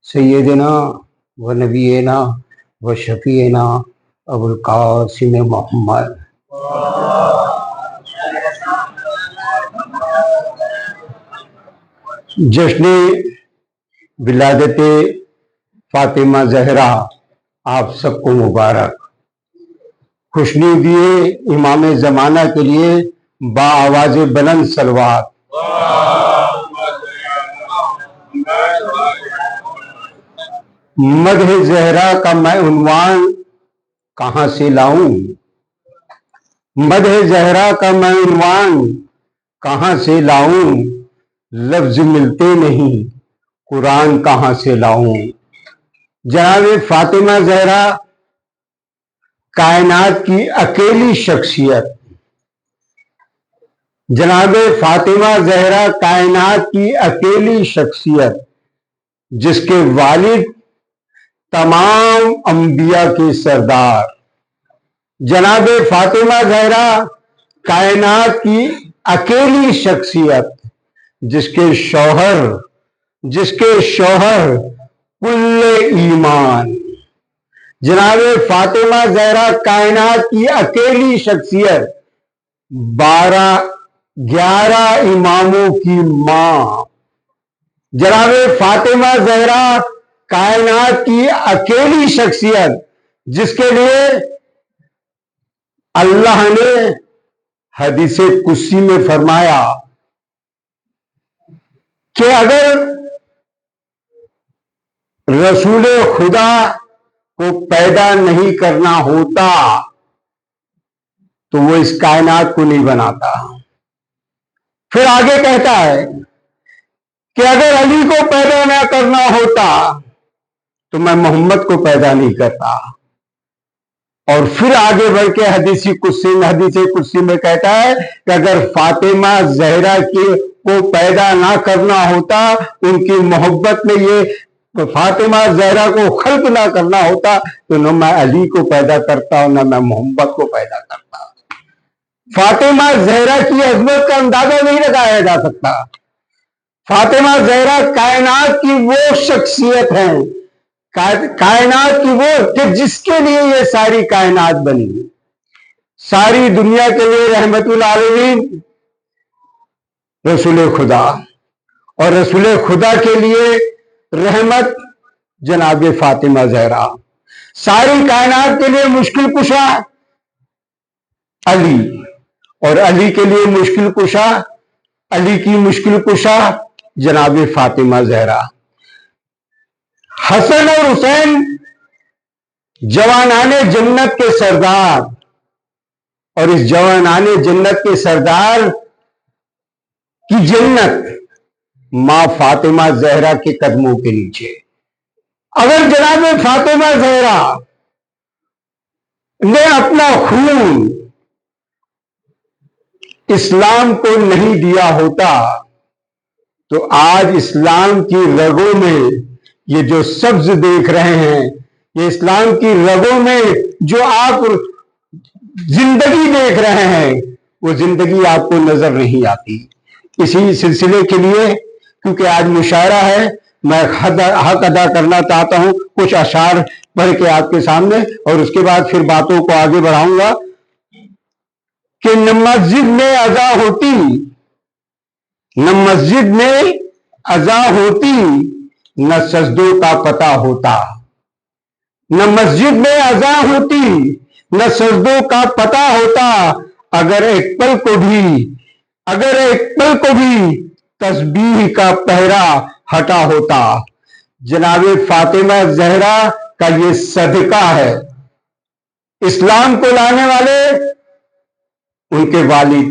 سیدنا و نبینا و شفیعنا ابو القاسم محمد جشن ولادت فاطمہ زہرا آپ سب کو مبارک. خوشنودی امام زمانہ کے لیے با آواز بلند صلوات. مدح زہرا کا میں عنوان کہاں سے لاؤں؟ مدح زہرا کا میں عنوان کہاں سے لاؤں؟ لفظ ملتے نہیں قرآن کہاں سے لاؤں؟ جناب فاطمہ زہرا کائنات کی اکیلی شخصیت. جناب فاطمہ زہرا کائنات کی اکیلی شخصیت جس کے والد تمام انبیاء کے سردار. جناب فاطمہ زہرا کائنات کی اکیلی شخصیت جس کے شوہر کل ایمان. جناب فاطمہ زہرا کائنات کی اکیلی شخصیت 11 اماموں کی ماں. جناب فاطمہ زہرا کائنات کی اکیلی شخصیت جس کے لیے اللہ نے حدیث قدسی میں فرمایا کہ اگر رسول خدا کو پیدا نہیں کرنا ہوتا تو وہ اس کائنات کو نہیں بناتا. پھر آگے کہتا ہے کہ اگر علی کو پیدا نہ کرنا ہوتا تو میں محمد کو پیدا نہیں کرتا. اور پھر آگے بڑھ کے حدیث قدسی میں کہتا ہے کہ اگر فاطمہ زہرا کو پیدا نہ کرنا ہوتا، ان کی محبت میں یہ فاطمہ زہرا کو خلق نہ کرنا ہوتا تو نہ میں علی کو پیدا کرتا اور نہ میں محمد کو پیدا کرتا. فاطمہ زہرا کی عظمت کا اندازہ نہیں لگایا جا سکتا. فاطمہ زہرا کائنات کی وہ شخصیت ہے، کائنات کی وہ کہ جس کے لیے یہ ساری کائنات بنی. ساری دنیا کے لیے رحمت العالمین رسول خدا، اور رسول خدا کے لیے رحمت جناب فاطمہ زہرا. ساری کائنات کے لیے مشکل کشا علی، اور علی کے لیے مشکل کشا، علی کی مشکل کشا جناب فاطمہ زہرا. حسن اور حسین جوانان جنت کے سردار، اور اس جوانان جنت کے سردار کی جنت ماں فاطمہ زہرا کے قدموں کے نیچے. اگر جناب فاطمہ زہرا نے اپنا خون اسلام کو نہیں دیا ہوتا تو آج اسلام کی رگوں میں یہ جو سبز دیکھ رہے ہیں، یہ اسلام کی رگوں میں جو آپ زندگی دیکھ رہے ہیں، وہ زندگی آپ کو نظر نہیں آتی. اسی سلسلے کے لیے کیونکہ آج مشاعرہ ہے، میں حق ادا کرنا چاہتا ہوں کچھ اشعار پڑھ کے آپ کے سامنے، اور اس کے بعد پھر باتوں کو آگے بڑھاؤں گا. کہ نہ مسجد میں اذا ہوتی، نہ مسجد میں اذا ہوتی، نہ سجدوں کا پتہ ہوتا. نہ مسجد میں اذا ہوتی، نہ سجدوں کا پتہ ہوتا. اگر ایک پل کو بھی تسبیح کا پہرا ہٹا ہوتا. جناب فاطمہ زہرا کا یہ صدقہ ہے. اسلام کو لانے والے ان کے والد،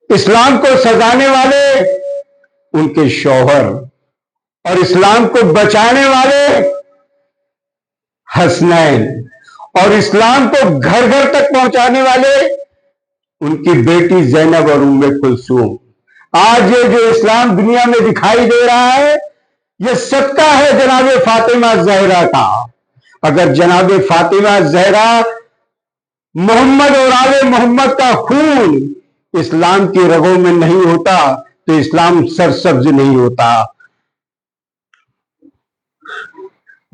اسلام کو سجانے والے ان کے شوہر، اور اسلام کو بچانے والے حسنین، اور اسلام کو گھر گھر تک پہنچانے والے ان کی بیٹی زینب اور ام کلثوم. آج یہ جو اسلام دنیا میں دکھائی دے رہا ہے، یہ صدقہ ہے جناب فاطمہ زہرا کا. اگر جناب فاطمہ زہرا محمد اور آل محمد کا خون اسلام کی رگوں میں نہیں ہوتا تو اسلام سرسبز نہیں ہوتا.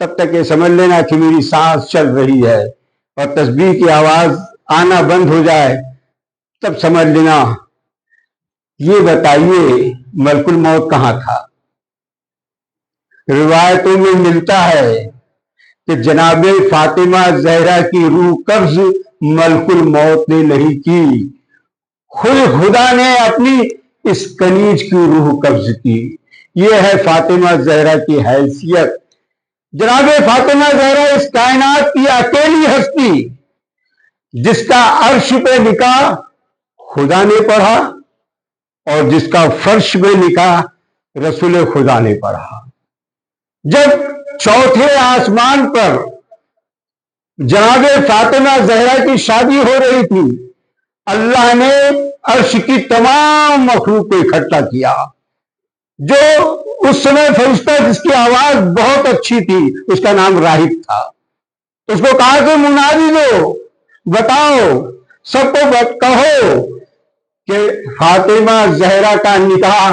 تب تک یہ سمجھ لینا کہ میری سانس چل رہی ہے، اور تسبیح کی آواز آنا بند ہو جائے تب سمجھ لینا۔ یہ بتائیے ملک الموت کہاں تھا؟ روایتوں میں ملتا ہے کہ جناب فاطمہ زہرا کی روح قبض ملک الموت نے نہیں کی، خود خدا نے اپنی اس کنیج کی روح قبض کی۔ یہ ہے فاطمہ زہرا کی حیثیت۔ جناب فاطمہ زہرا اس کائنات کی اکیلی ہستی جس کا عرش پہ نکاح خدا نے پڑھا اور جس کا فرش میں نکاح رسول خدا نے پڑھا۔ جب چوتھے آسمان پر جناب فاطمہ زہرا کی شادی ہو رہی تھی، اللہ نے عرش کی تمام مخلوق کو اکٹھا کیا۔ جو اس سمے فرشتہ جس کی آواز بہت اچھی تھی، اس کا نام راہب تھا، اس کو کہا کہ منادی دو، بتاؤ، سب کو کہو کہ فاطمہ زہرا کا نکاح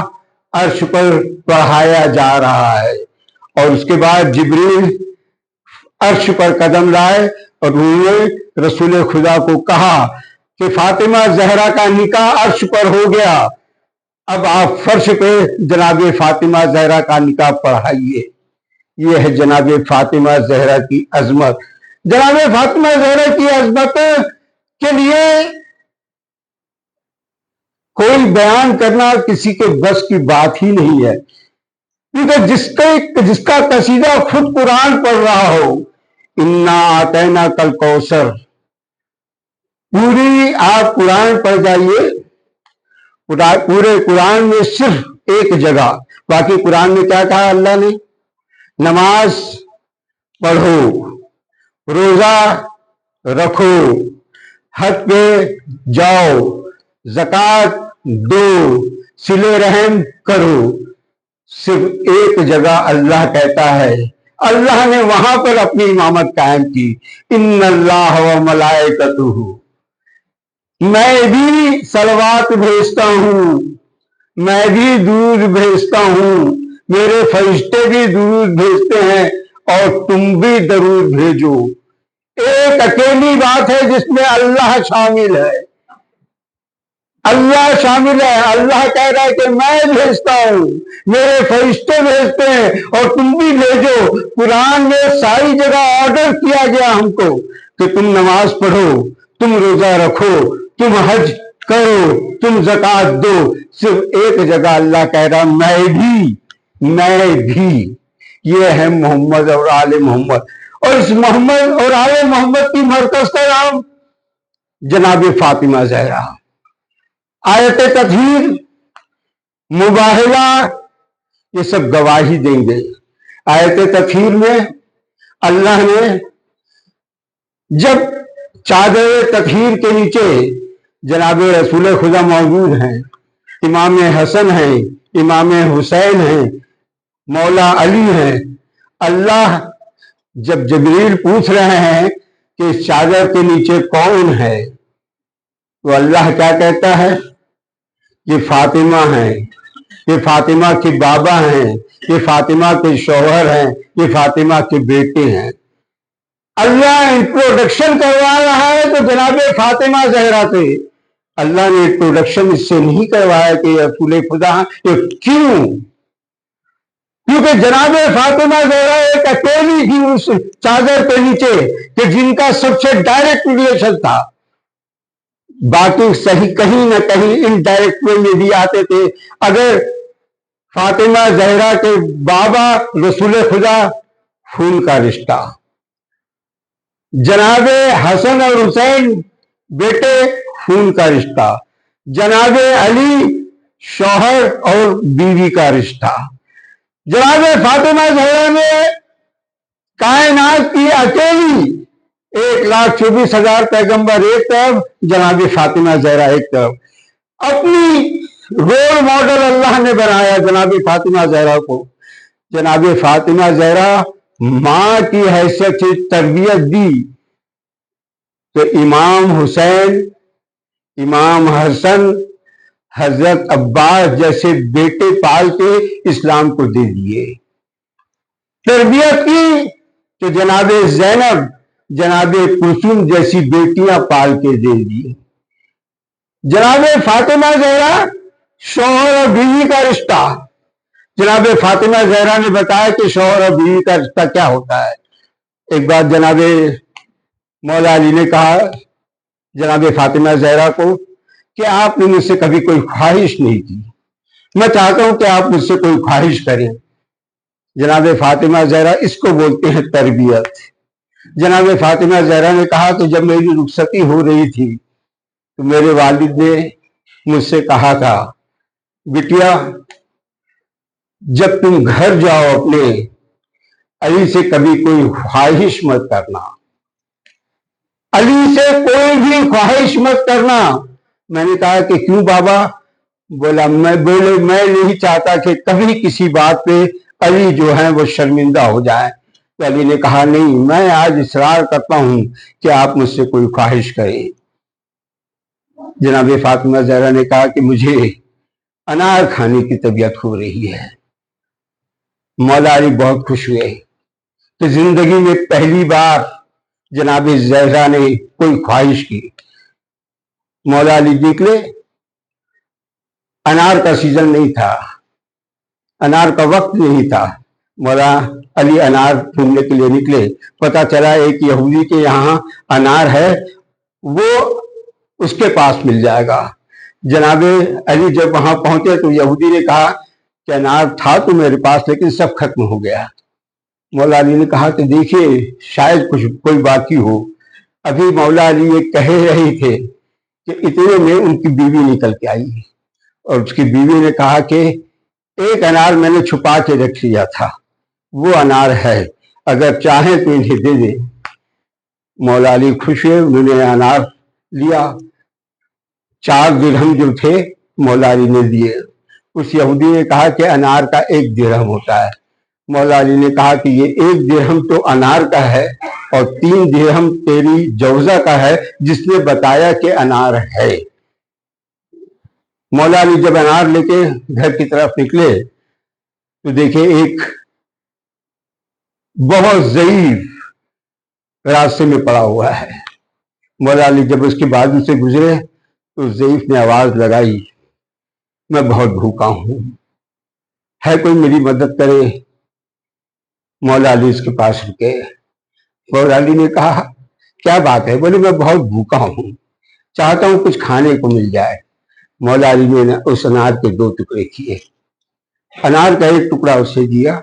عرش پر پڑھایا جا رہا ہے۔ اور اس کے بعد جبریل عرش پر قدم لائے اور انہوں نے رسول خدا کو کہا کہ فاطمہ زہرا کا نکاح عرش پر ہو گیا، اب آپ فرش پہ جناب فاطمہ زہرا کا نکاح پڑھائیے۔ یہ ہے جناب فاطمہ زہرا کی عظمت۔ جناب فاطمہ زہرا کی عظمت کے لیے کوئی بیان کرنا کسی کے بس کی بات ہی نہیں ہے، کیونکہ جس کا قصیدہ خود قرآن پڑھ رہا ہو، انا آتینا کل کوثر، پوری آپ قرآن پڑھ جائیے، پورے قرآن میں صرف ایک جگہ، باقی قرآن میں کیا کہا اللہ نے؟ نماز پڑھو، روزہ رکھو، حج پہ جاؤ، زکوٰۃ دو، صلہ رحم کرو۔ صرف ایک جگہ اللہ کہتا ہے، اللہ نے وہاں پر اپنی امامت قائم کی، ان اللہ و ملائکتہ، میں بھی صلوات بھیجتا ہوں، میں بھی درود بھیجتا ہوں، میرے فرشتے بھی درود بھیجتے ہیں، اور تم بھی درود بھیجو۔ ایک اکیلی بات ہے جس میں اللہ شامل ہے، اللہ شامل ہے۔ اللہ کہہ رہا ہے کہ میں بھیجتا ہوں، میرے فرشتے بھیجتے ہیں، اور تم بھی بھیجو۔ قرآن میں ساری جگہ آرڈر کیا گیا ہم کو کہ تم نماز پڑھو، تم روزہ رکھو، تم حج کرو، تم زکوٰۃ دو۔ صرف ایک جگہ اللہ کہہ رہا میں بھی۔ یہ ہے محمد اور آل محمد، اور اس محمد اور آل محمد کی مرکز کا نام جناب فاطمہ زہرا۔ آیت تطہیر، مباہلہ، یہ سب گواہی دیں گے۔ آیت تطہیر میں اللہ نے جب چادر تطہیر کے نیچے جناب رسول خدا موجود ہیں، امام حسن ہیں، امام حسین ہیں، مولا علی ہیں، اللہ جب جبریل پوچھ رہے ہیں کہ اس چادر کے نیچے کون ہے، تو اللہ کیا کہتا ہے؟ یہ فاطمہ ہیں، یہ فاطمہ کے بابا ہیں، یہ فاطمہ کے شوہر ہیں، یہ فاطمہ کے بیٹے ہیں۔ اللہ انٹروڈکشن کروا رہا ہے تو جناب فاطمہ زہرا سے، اللہ نے انٹروڈکشن اس سے نہیں کروایا کہ یہ رسول خدا ہیں۔ کیوں؟ کیونکہ جناب فاطمہ زہرا ایک اکیلی تھی اس چادر کے نیچے کہ جن کا سب سے ڈائریکٹ ریلیشن تھا، باقی صحیح کہیں نہ کہیں انڈائریکٹ میں بھی آتے تھے۔ اگر فاطمہ زہرا کے بابا رسول خدا، خون کا رشتہ، جناب حسن اور حسین بیٹے، خون کا رشتہ، جناب علی شوہر اور بیوی کا رشتہ۔ جناب فاطمہ زہرا نے کائنات کی اکیلی 1,24,000 پیغمبر ایک طرف، جناب فاطمہ زہرا ایک طرف، اپنی رول ماڈل اللہ نے بنایا جناب فاطمہ زہرا کو۔ جناب فاطمہ زہرا ماں کی حیثیت سے تربیت دی تو امام حسین، امام حسن، حضرت عباس جیسے بیٹے پال کے اسلام کو دے دیے، تربیت کی، تو جناب زینب جناب کلثوم جیسی بیٹیاں پال کے دے دی. جناب فاطمہ زہرا شوہر اور بیوی کا رشتہ. جناب فاطمہ زہرا نے بتایا کہ شوہر اور بیوی کا رشتہ کیا ہوتا ہے. ایک بات جناب مولا علی نے کہا جناب فاطمہ زہرا کو کہ آپ نے مجھ سے کبھی کوئی خواہش نہیں کی, میں چاہتا ہوں کہ آپ مجھ سے کوئی خواہش کریں. جناب فاطمہ زہرا اس کو بولتے ہیں تربیت. جناب فاطمہ زہرا نے کہا کہ جب میری رخصتی ہو رہی تھی تو میرے والد نے مجھ سے کہا تھا, بیٹیا جب تم گھر جاؤ اپنے علی سے کبھی کوئی خواہش مت کرنا, علی سے کوئی بھی خواہش مت کرنا. میں نے کہا کہ کیوں بابا؟ بولا میں نہیں چاہتا کہ کبھی کسی بات پہ علی جو ہے وہ شرمندہ ہو جائے. تو علی نے کہا نہیں, میں آج اصرار کرتا ہوں کہ آپ مجھ سے کوئی خواہش کریں. جناب فاطمہ زہرا نے کہا کہ مجھے انار کھانے کی طبیعت ہو رہی ہے. مولا علی بہت خوش ہوئے کہ زندگی میں پہلی بار جناب زہرا نے کوئی خواہش کی. مولا علی نکلے, انار کا سیزن نہیں تھا, انار کا وقت نہیں تھا. مولا علی انار ڈھونڈنے کے لیے نکلے, پتا چلا ایک یہودی کے یہاں انار ہے, وہ اس کے پاس مل جائے گا. جناب علی جب وہاں پہنچے تو یہودی نے کہا کہ انار تھا تو میرے پاس لیکن سب ختم ہو گیا. مولا علی نے کہا کہ دیکھیے شاید کوئی باقی ہو. ابھی مولا علی یہ کہہ رہے تھے کہ اتنے میں ان کی بیوی نکل کے آئی اور اس کی بیوی نے کہا کہ ایک انار میں نے چھپا کے رکھ لیا تھا, وہ انار ہے, اگر چاہیں تو انہیں دے دیں. مولا علی خوش ہوئے, انہوں نے انار لیا. 4 درہم جو تھے مولا علی نے دیے. اس یہودی نے کہا کہ انار کا 1 درہم ہوتا ہے. مولا علی نے کہا کہ یہ 1 درہم تو انار کا ہے اور 3 درہم تیری جوزہ کا ہے جس نے بتایا کہ انار ہے. مولا علی جب انار لے کے گھر کی طرف نکلے تو دیکھے ایک بہت ضعیف راستے میں پڑا ہوا ہے. مولا علی جب اس کے بازو سے گزرے تو ضعیف نے آواز لگائی, میں بہت بھوکا ہوں, ہے کوئی میری مدد کرے. مولا علی اس کے پاس رکے. مولا علی نے کہا کیا بات ہے؟ بولے میں بہت بھوکا ہوں, چاہتا ہوں کچھ کھانے کو مل جائے. مولا علی نے اس انار کے 2 ٹکڑے کیے. انار کا 1 ٹکڑا اسے دیا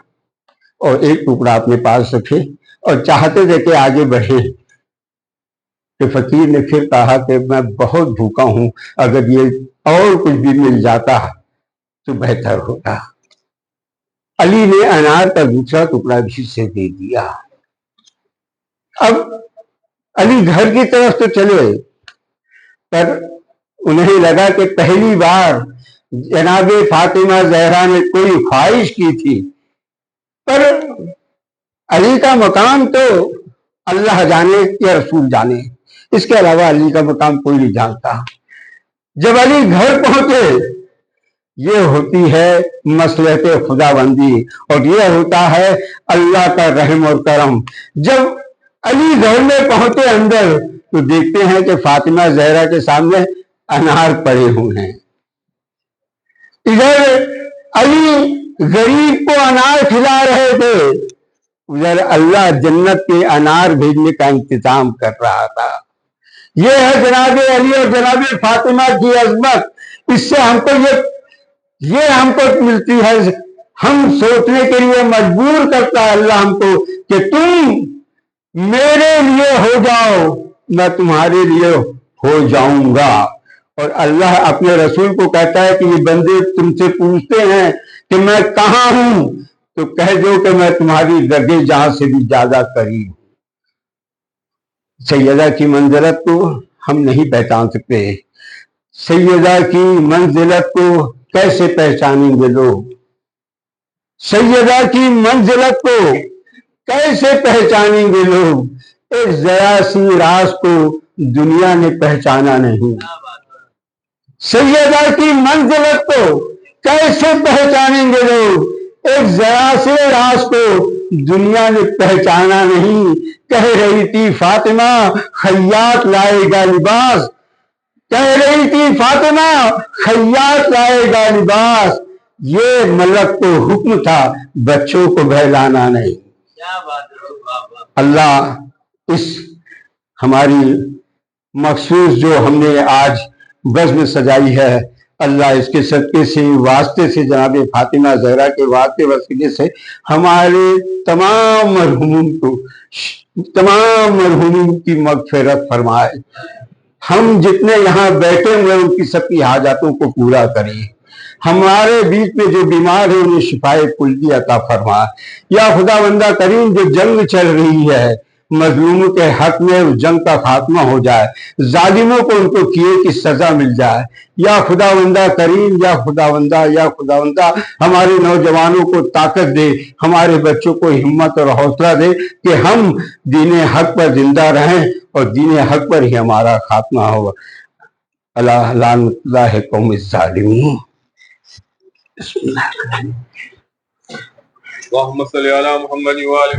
اور 1 ٹکڑا اپنے پاس رکھے اور چاہتے تھے کہ آگے بڑھے. کہ فقیر نے پھر کہا کہ میں بہت بھوکا ہوں, اگر یہ اور کچھ بھی مل جاتا تو بہتر ہوتا. علی نے انار کا دوسرا ٹکڑا بھی سے دے دیا. اب علی گھر کی طرف تو چلے پر انہیں لگا کہ پہلی بار جناب فاطمہ زہرا نے کوئی خواہش کی تھی, پر علی کا مقام تو اللہ جانے یا رسول جانے, اس کے علاوہ علی کا مقام کوئی نہیں جانتا. جب علی گھر پہنچے یہ ہوتی ہے مصلحت خدا بندی اور یہ ہوتا ہے اللہ کا رحم اور کرم. جب علی گھر میں پہنچے اندر تو دیکھتے ہیں کہ فاطمہ زہرا کے سامنے انار پڑے ہوئے ہیں. ادھر علی غریب کو انار کھلا رہے تھے, ادھر اللہ جنت کے انار بھیجنے کا انتظام کر رہا تھا. یہ ہے جناب علی اور جناب فاطمہ کی عظمت. اس سے یہ ہم کو ملتی ہے, ہم سوچنے کے لیے مجبور کرتا ہے اللہ ہم کو کہ تم میرے لیے ہو جاؤ, میں تمہارے لیے ہو جاؤں گا. اور اللہ اپنے رسول کو کہتا ہے کہ یہ بندے تم سے پوچھتے ہیں کہ میں کہاں ہوں, تو کہہ دو کہ میں تمہاری رگے جہاں سے بھی زیادہ قریب ہوں. سیدہ کی منزلت کو ہم نہیں پہچان سکتے. سیدہ کی منزلت کو کیسے پہچانیں گے لوگ؟ سیدہ کی منزلت کو کیسے پہچانیں گے لوگ؟ ایک ذرا سی راز کو دنیا نے پہچانا نہیں. سیدہ کی منزلت کو کیسے پہچانیں گے لوگ؟ ایک ذرا سے راز کو دنیا نے پہچانا نہیں. کہہ رہی تھی فاطمہ خیاط لائے گا لباس، کہہ رہی تھی فاطمہ خیاط لائے گا لباس، یہ ملک کو حکم تھا بچوں کو بہلانا نہیں. اللہ اس ہماری مخصوص جو ہم نے آج بزم سجائی ہے، اللہ اس کے صدقے سے واسطے سے جناب فاطمہ زہرا کے واسطے وسیلے سے ہمارے تمام مرحومین کی مغفرت فرمائے. ہم جتنے یہاں بیٹھے ہوئے ان کی سب کی حاجاتوں کو پورا کریں. ہمارے بیچ میں جو بیمار ہے انہیں شفائے کلی عطا فرما. یا خدا بندہ کریم جو جنگ چل رہی ہے مظلوموں کے حق میں اس جنگ کا خاتمہ ہو جائے، ظالموں کو ان کو کیے کی سزا مل جائے. یا خدا بندہ کریم، یا خدا بندہ ہمارے نوجوانوں کو طاقت دے، ہمارے بچوں کو ہمت اور حوصلہ دے کہ ہم دین حق پر زندہ رہیں اور دین حق پر ہی ہمارا خاتمہ ہو. اللہ لعنت اللہ قوم الظالمین. بسم اللہ. اللهم صل على محمد وآل